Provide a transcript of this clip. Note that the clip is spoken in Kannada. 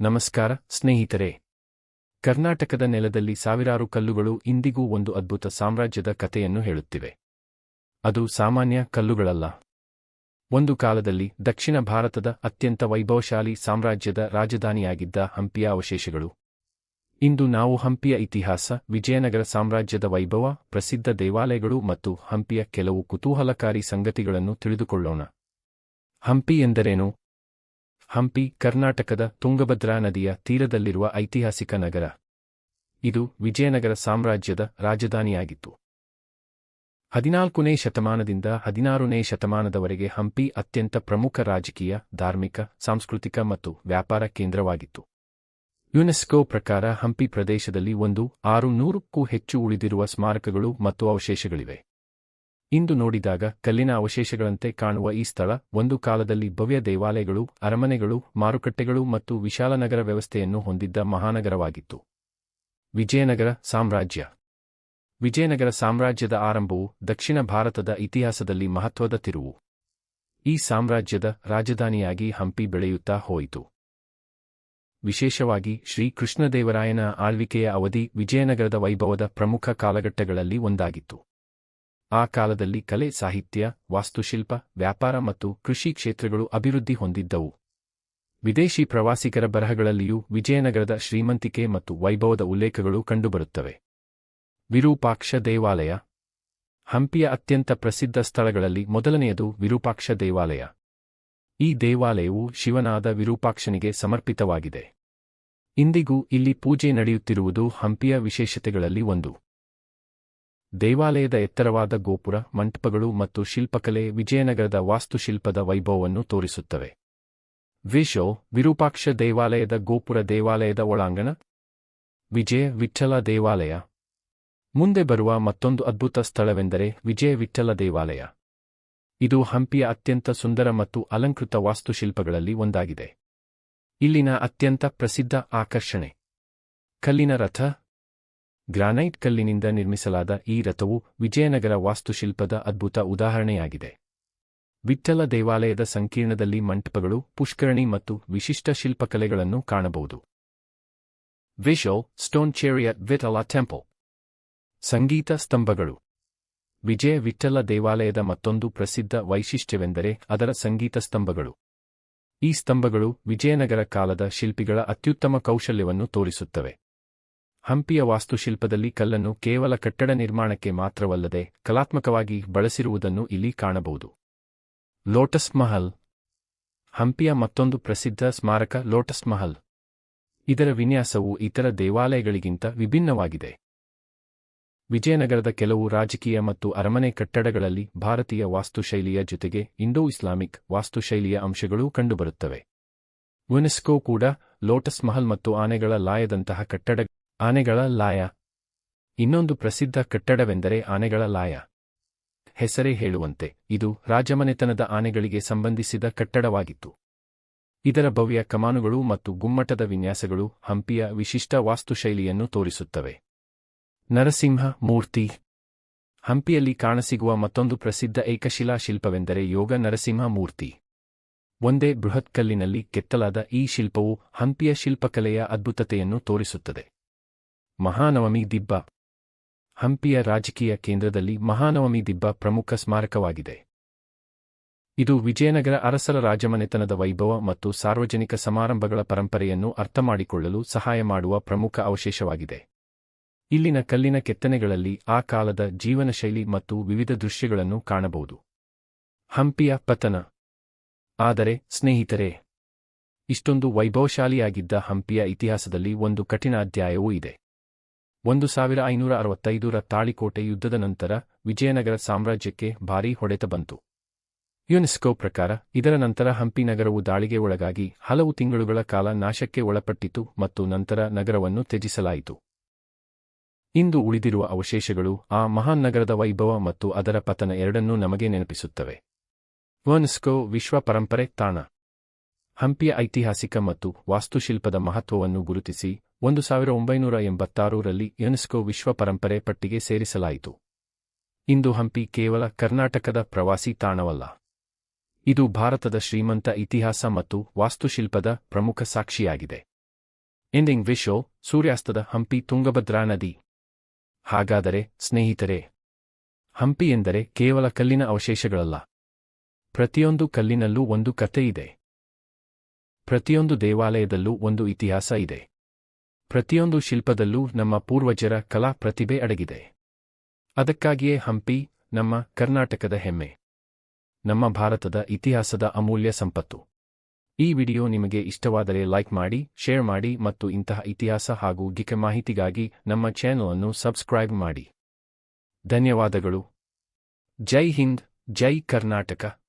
ನಮಸ್ಕಾರ ಸ್ನೇಹಿತರೆ. ಕರ್ನಾಟಕದ ನೆಲದಲ್ಲಿ ಸಾವಿರಾರು ಕಲ್ಲುಗಳು ಇಂದಿಗೂ ಒಂದು ಅದ್ಭುತ ಸಾಮ್ರಾಜ್ಯದ ಕಥೆಯನ್ನು ಹೇಳುತ್ತಿವೆ. ಅದು ಸಾಮಾನ್ಯ ಕಲ್ಲುಗಳಲ್ಲ. ಒಂದು ಕಾಲದಲ್ಲಿ ದಕ್ಷಿಣ ಭಾರತದ ಅತ್ಯಂತ ವೈಭವಶಾಲಿ ಸಾಮ್ರಾಜ್ಯದ ರಾಜಧಾನಿಯಾಗಿದ್ದ ಹಂಪಿಯ ಅವಶೇಷಗಳು. ಇಂದು ನಾವು ಹಂಪಿಯ ಇತಿಹಾಸ, ವಿಜಯನಗರ ಸಾಮ್ರಾಜ್ಯದ ವೈಭವ, ಪ್ರಸಿದ್ಧ ದೇವಾಲಯಗಳು ಮತ್ತು ಹಂಪಿಯ ಕೆಲವು ಕುತೂಹಲಕಾರಿ ಸಂಗತಿಗಳನ್ನು ತಿಳಿದುಕೊಳ್ಳೋಣ. ಹಂಪಿ ಎಂದರೇನು? ಹಂಪಿ ಕರ್ನಾಟಕದ ತುಂಗಭದ್ರಾ ನದಿಯ ತೀರದಲ್ಲಿರುವ ಐತಿಹಾಸಿಕ ನಗರ. ಇದು ವಿಜಯನಗರ ಸಾಮ್ರಾಜ್ಯದ ರಾಜಧಾನಿಯಾಗಿತ್ತು. 14ನೇ ಶತಮಾನದಿಂದ 16ನೇ ಶತಮಾನದವರೆಗೆ ಹಂಪಿ ಅತ್ಯಂತ ಪ್ರಮುಖ ರಾಜಕೀಯ, ಧಾರ್ಮಿಕ, ಸಾಂಸ್ಕೃತಿಕ ಮತ್ತು ವ್ಯಾಪಾರ ಕೇಂದ್ರವಾಗಿತ್ತು. ಯುನೆಸ್ಕೋ ಪ್ರಕಾರ ಹಂಪಿ ಪ್ರದೇಶದಲ್ಲಿ 600ಕ್ಕೂ ಹೆಚ್ಚು ಉಳಿದಿರುವ ಸ್ಮಾರಕಗಳು ಮತ್ತು ಅವಶೇಷಗಳಿವೆ. ಇಂದು ನೋಡಿದಾಗ ಕಲ್ಲಿನ ಅವಶೇಷಗಳಂತೆ ಕಾಣುವ ಈ ಸ್ಥಳ ಒಂದು ಕಾಲದಲ್ಲಿ ಭವ್ಯ ದೇವಾಲಯಗಳು, ಅರಮನೆಗಳು, ಮಾರುಕಟ್ಟೆಗಳು ಮತ್ತು ವಿಶಾಲ ನಗರ ವ್ಯವಸ್ಥೆಯನ್ನು ಹೊಂದಿದ್ದ ಮಹಾನಗರವಾಗಿತ್ತು. ವಿಜಯನಗರ ಸಾಮ್ರಾಜ್ಯ. ವಿಜಯನಗರ ಸಾಮ್ರಾಜ್ಯದ ಆರಂಭವು ದಕ್ಷಿಣ ಭಾರತದ ಇತಿಹಾಸದಲ್ಲಿ ಮಹತ್ವದ ತಿರುವು. ಈ ಸಾಮ್ರಾಜ್ಯದ ರಾಜಧಾನಿಯಾಗಿ ಹಂಪಿ ಬೆಳೆಯುತ್ತಾ ಹೋಯಿತು. ವಿಶೇಷವಾಗಿ ಶ್ರೀ ಕೃಷ್ಣದೇವರಾಯನ ಆಳ್ವಿಕೆಯ ಅವಧಿ ವಿಜಯನಗರದ ವೈಭವದ ಪ್ರಮುಖ ಕಾಲಘಟ್ಟಗಳಲ್ಲಿ ಒಂದಾಗಿತ್ತು. ಆ ಕಾಲದಲ್ಲಿ ಕಲೆ, ಸಾಹಿತ್ಯ, ವಾಸ್ತುಶಿಲ್ಪ, ವ್ಯಾಪಾರ ಮತ್ತು ಕೃಷಿ ಕ್ಷೇತ್ರಗಳು ಅಭಿವೃದ್ಧಿ ಹೊಂದಿದ್ದವು. ವಿದೇಶಿ ಪ್ರವಾಸಿಗರ ಬರಹಗಳಲ್ಲಿಯೂ ವಿಜಯನಗರದ ಶ್ರೀಮಂತಿಕೆ ಮತ್ತು ವೈಭವದ ಉಲ್ಲೇಖಗಳು ಕಂಡುಬರುತ್ತವೆ. ವಿರೂಪಾಕ್ಷ ದೇವಾಲಯ. ಹಂಪಿಯ ಅತ್ಯಂತ ಪ್ರಸಿದ್ಧ ಸ್ಥಳಗಳಲ್ಲಿ ಮೊದಲನೆಯದು ವಿರೂಪಾಕ್ಷ ದೇವಾಲಯ. ಈ ದೇವಾಲಯವು ಶಿವನಾದ ವಿರೂಪಾಕ್ಷನಿಗೆ ಸಮರ್ಪಿತವಾಗಿದೆ. ಇಂದಿಗೂ ಇಲ್ಲಿ ಪೂಜೆ ನಡೆಯುತ್ತಿರುವುದು ಹಂಪಿಯ ವಿಶೇಷತೆಗಳಲ್ಲಿ ಒಂದು. ದೇವಾಲಯದ ಎತ್ತರವಾದ ಗೋಪುರ, ಮಂಟಪಗಳು ಮತ್ತು ಶಿಲ್ಪಕಲೆ ವಿಜಯನಗರದ ವಾಸ್ತುಶಿಲ್ಪದ ವೈಭವವನ್ನು ತೋರಿಸುತ್ತವೆ. ವಿರೂಪಾಕ್ಷ ದೇವಾಲಯದ ಗೋಪುರ. ದೇವಾಲಯದ ಒಳಾಂಗಣ. ವಿಜಯ ವಿಠ್ಠಲ ದೇವಾಲಯ. ಮುಂದೆ ಬರುವ ಮತ್ತೊಂದು ಅದ್ಭುತ ಸ್ಥಳವೆಂದರೆ ವಿಜಯ ವಿಠ್ಠಲ ದೇವಾಲಯ. ಇದು ಹಂಪಿಯ ಅತ್ಯಂತ ಸುಂದರ ಮತ್ತು ಅಲಂಕೃತ ವಾಸ್ತುಶಿಲ್ಪಗಳಲ್ಲಿ ಒಂದಾಗಿದೆ. ಇಲ್ಲಿನ ಅತ್ಯಂತ ಪ್ರಸಿದ್ಧ ಆಕರ್ಷಣೆ ಕಲ್ಲಿನ ರಥ. ಗ್ರಾನೈಟ್ ಕಲ್ಲಿನಿಂದ ನಿರ್ಮಿಸಲಾದ ಈ ರಥವು ವಿಜಯನಗರ ವಾಸ್ತುಶಿಲ್ಪದ ಅದ್ಭುತ ಉದಾಹರಣೆಯಾಗಿದೆ. ವಿಠ್ಠಲ ದೇವಾಲಯದ ಸಂಕೀರ್ಣದಲ್ಲಿ ಮಂಟಪಗಳು, ಪುಷ್ಕರಣಿ ಮತ್ತು ವಿಶಿಷ್ಟ ಶಿಲ್ಪಕಲೆಗಳನ್ನು ಕಾಣಬಹುದು. Stone chariot Vitthala temple. ಸಂಗೀತ ಸ್ತಂಭಗಳು. ವಿಜಯ ವಿಠ್ಠಲ ದೇವಾಲಯದ ಮತ್ತೊಂದು ಪ್ರಸಿದ್ಧ ವೈಶಿಷ್ಟ್ಯವೆಂದರೆ ಅದರ ಸಂಗೀತ ಸ್ತಂಭಗಳು. ಈ ಸ್ತಂಭಗಳು ವಿಜಯನಗರ ಕಾಲದ ಶಿಲ್ಪಿಗಳ ಅತ್ಯುತ್ತಮ ಕೌಶಲ್ಯವನ್ನು ತೋರಿಸುತ್ತವೆ. ಹಂಪಿಯ ವಾಸ್ತುಶಿಲ್ಪದಲ್ಲಿ ಕಲ್ಲನ್ನು ಕೇವಲ ಕಟ್ಟಡ ನಿರ್ಮಾಣಕ್ಕೆ ಮಾತ್ರವಲ್ಲದೆ ಕಲಾತ್ಮಕವಾಗಿ ಬಳಸಿರುವುದನ್ನು ಇಲ್ಲಿ ಕಾಣಬಹುದು. ಲೋಟಸ್ ಮಹಲ್. ಹಂಪಿಯ ಮತ್ತೊಂದು ಪ್ರಸಿದ್ಧ ಸ್ಮಾರಕ ಲೋಟಸ್ ಮಹಲ್. ಇದರ ವಿನ್ಯಾಸವು ಇತರ ದೇವಾಲಯಗಳಿಗಿಂತ ವಿಭಿನ್ನವಾಗಿದೆ. ವಿಜಯನಗರದ ಕೆಲವು ರಾಜಕೀಯ ಮತ್ತು ಅರಮನೆ ಕಟ್ಟಡಗಳಲ್ಲಿ ಭಾರತೀಯ ವಾಸ್ತುಶೈಲಿಯ ಜೊತೆಗೆ ಇಂಡೋ-ಇಸ್ಲಾಮಿಕ್ ವಾಸ್ತುಶೈಲಿಯ ಅಂಶಗಳೂ ಕಂಡುಬರುತ್ತವೆ. ಯುನೆಸ್ಕೋ ಕೂಡ ಲೋಟಸ್ ಮಹಲ್ ಮತ್ತು ಆನೆಗಳ ಲಾಯದಂತಹ ಕಟ್ಟಡ. ಆನೆಗಳ ಲಾಯ. ಇನ್ನೊಂದು ಪ್ರಸಿದ್ಧ ಕಟ್ಟಡವೆಂದರೆ ಆನೆಗಳ ಲಾಯ. ಹೆಸರೇ ಹೇಳುವಂತೆ ಇದು ರಾಜಮನೆತನದ ಆನೆಗಳಿಗೆ ಸಂಬಂಧಿಸಿದ ಕಟ್ಟಡವಾಗಿತ್ತು. ಇದರ ಭವ್ಯ ಕಮಾನುಗಳು ಮತ್ತು ಗುಮ್ಮಟದ ವಿನ್ಯಾಸಗಳು ಹಂಪಿಯ ವಿಶಿಷ್ಟ ವಾಸ್ತುಶೈಲಿಯನ್ನು ತೋರಿಸುತ್ತವೆ. ನರಸಿಂಹ ಮೂರ್ತಿ. ಹಂಪಿಯಲ್ಲಿ ಕಾಣಸಿಗುವ ಮತ್ತೊಂದು ಪ್ರಸಿದ್ಧ ಏಕಶಿಲಾ ಶಿಲ್ಪವೆಂದರೆ ಯೋಗ ನರಸಿಂಹ ಮೂರ್ತಿ. ಒಂದೇ ಬೃಹತ್ ಕಲ್ಲಿನಲ್ಲಿ ಕೆತ್ತಲಾದ ಈ ಶಿಲ್ಪವು ಹಂಪಿಯ ಶಿಲ್ಪಕಲೆಯ ಅದ್ಭುತತೆಯನ್ನು ತೋರಿಸುತ್ತದೆ. ಮಹಾನವಮಿ ದಿಬ್ಬ. ಹಂಪಿಯ ರಾಜಕೀಯ ಕೇಂದ್ರದಲ್ಲಿ ಮಹಾನವಮಿ ದಿಬ್ಬ ಪ್ರಮುಖ ಸ್ಮಾರಕವಾಗಿದೆ. ಇದು ವಿಜಯನಗರ ಅರಸರ ರಾಜಮನೆತನದ ವೈಭವ ಮತ್ತು ಸಾರ್ವಜನಿಕ ಸಮಾರಂಭಗಳ ಪರಂಪರೆಯನ್ನು ಅರ್ಥಮಾಡಿಕೊಳ್ಳಲು ಸಹಾಯ ಮಾಡುವ ಪ್ರಮುಖ ಅವಶೇಷವಾಗಿದೆ. ಇಲ್ಲಿನ ಕಲ್ಲಿನ ಕೆತ್ತನೆಗಳಲ್ಲಿ ಆ ಕಾಲದ ಜೀವನಶೈಲಿ ಮತ್ತು ವಿವಿಧ ದೃಶ್ಯಗಳನ್ನು ಕಾಣಬಹುದು. ಹಂಪಿಯ ಪತನ. ಆದರೆ ಸ್ನೇಹಿತರೆ, ಇಷ್ಟೊಂದು ವೈಭವಶಾಲಿಯಾಗಿದ್ದ ಹಂಪಿಯ ಇತಿಹಾಸದಲ್ಲಿ ಒಂದು ಕಠಿಣ ಅಧ್ಯಾಯವೂ ಇದೆ. 1565ರ ತಾಳಿಕೋಟೆ ಯುದ್ಧದ ನಂತರ ವಿಜಯನಗರ ಸಾಮ್ರಾಜ್ಯಕ್ಕೆ ಭಾರೀ ಹೊಡೆತ ಬಂತು. ಯುನೆಸ್ಕೋ ಪ್ರಕಾರ ಇದರ ನಂತರ ಹಂಪಿ ನಗರವು ದಾಳಿಗೆ ಒಳಗಾಗಿ ಹಲವು ತಿಂಗಳುಗಳ ಕಾಲ ನಾಶಕ್ಕೆ ಒಳಪಟ್ಟಿತು ಮತ್ತು ನಂತರ ನಗರವನ್ನು ತ್ಯಜಿಸಲಾಯಿತು. ಇಂದು ಉಳಿದಿರುವ ಅವಶೇಷಗಳು ಆ ಮಹಾನ್ ನಗರದ ವೈಭವ ಮತ್ತು ಅದರ ಪತನ ಎರಡನ್ನೂ ನಮಗೆ ನೆನಪಿಸುತ್ತವೆ. ಯುನೆಸ್ಕೋ ವಿಶ್ವ ಪರಂಪರೆ ತಾಣ. ಹಂಪಿಯ ಐತಿಹಾಸಿಕ ಮತ್ತು ವಾಸ್ತುಶಿಲ್ಪದ ಮಹತ್ವವನ್ನು ಗುರುತಿಸಿ 1986ರಲ್ಲಿ ಯುನೆಸ್ಕೋ ವಿಶ್ವ ಪರಂಪರೆ ಪಟ್ಟಿಗೆ ಸೇರಿಸಲಾಯಿತು. ಇಂದು ಹಂಪಿ ಕೇವಲ ಕರ್ನಾಟಕದ ಪ್ರವಾಸಿ ತಾಣವಲ್ಲ. ಇದು ಭಾರತದ ಶ್ರೀಮಂತ ಇತಿಹಾಸ ಮತ್ತು ವಾಸ್ತುಶಿಲ್ಪದ ಪ್ರಮುಖ ಸಾಕ್ಷಿಯಾಗಿದೆ. ಎಂಡಿಂಗ್ ವಿಶುವಲ್ ಸೂರ್ಯಾಸ್ತದ ಹಂಪಿ ತುಂಗಭದ್ರಾ ನದಿ. ಹಾಗಾದರೆ ಸ್ನೇಹಿತರೆ, ಹಂಪಿ ಎಂದರೆ ಕೇವಲ ಕಲ್ಲಿನ ಅವಶೇಷಗಳಲ್ಲ. ಪ್ರತಿಯೊಂದು ಕಲ್ಲಿನಲ್ಲೂ ಒಂದು ಕಥೆ ಇದೆ. ಪ್ರತಿಯೊಂದು ದೇವಾಲಯದಲ್ಲೂ ಒಂದು ಇತಿಹಾಸ ಇದೆ. ಪ್ರತಿಯೊಂದು ಶಿಲ್ಪದಲ್ಲೂ ನಮ್ಮ ಪೂರ್ವಜರ ಕಲಾ ಪ್ರತಿಭೆ ಅಡಗಿದೆ. ಅದಕ್ಕಾಗಿಯೇ ಹಂಪಿ ನಮ್ಮ ಕರ್ನಾಟಕದ ಹೆಮ್ಮೆ, ನಮ್ಮ ಭಾರತದ ಇತಿಹಾಸದ ಅಮೂಲ್ಯ ಸಂಪತ್ತು. ಈ ವಿಡಿಯೋ ನಿಮಗೆ ಇಷ್ಟವಾದರೆ ಲೈಕ್ ಮಾಡಿ, ಶೇರ್ ಮಾಡಿ ಮತ್ತು ಇಂತಹ ಇತಿಹಾಸ ಹಾಗೂ ಗಿಕ ಮಾಹಿತಿಗಾಗಿ ನಮ್ಮ ಚಾನೆಲ್ ಅನ್ನು ಸಬ್ಸ್ಕ್ರೈಬ್ ಮಾಡಿ. ಧನ್ಯವಾದಗಳು. ಜೈ ಹಿಂದ್, ಜೈ ಕರ್ನಾಟಕ.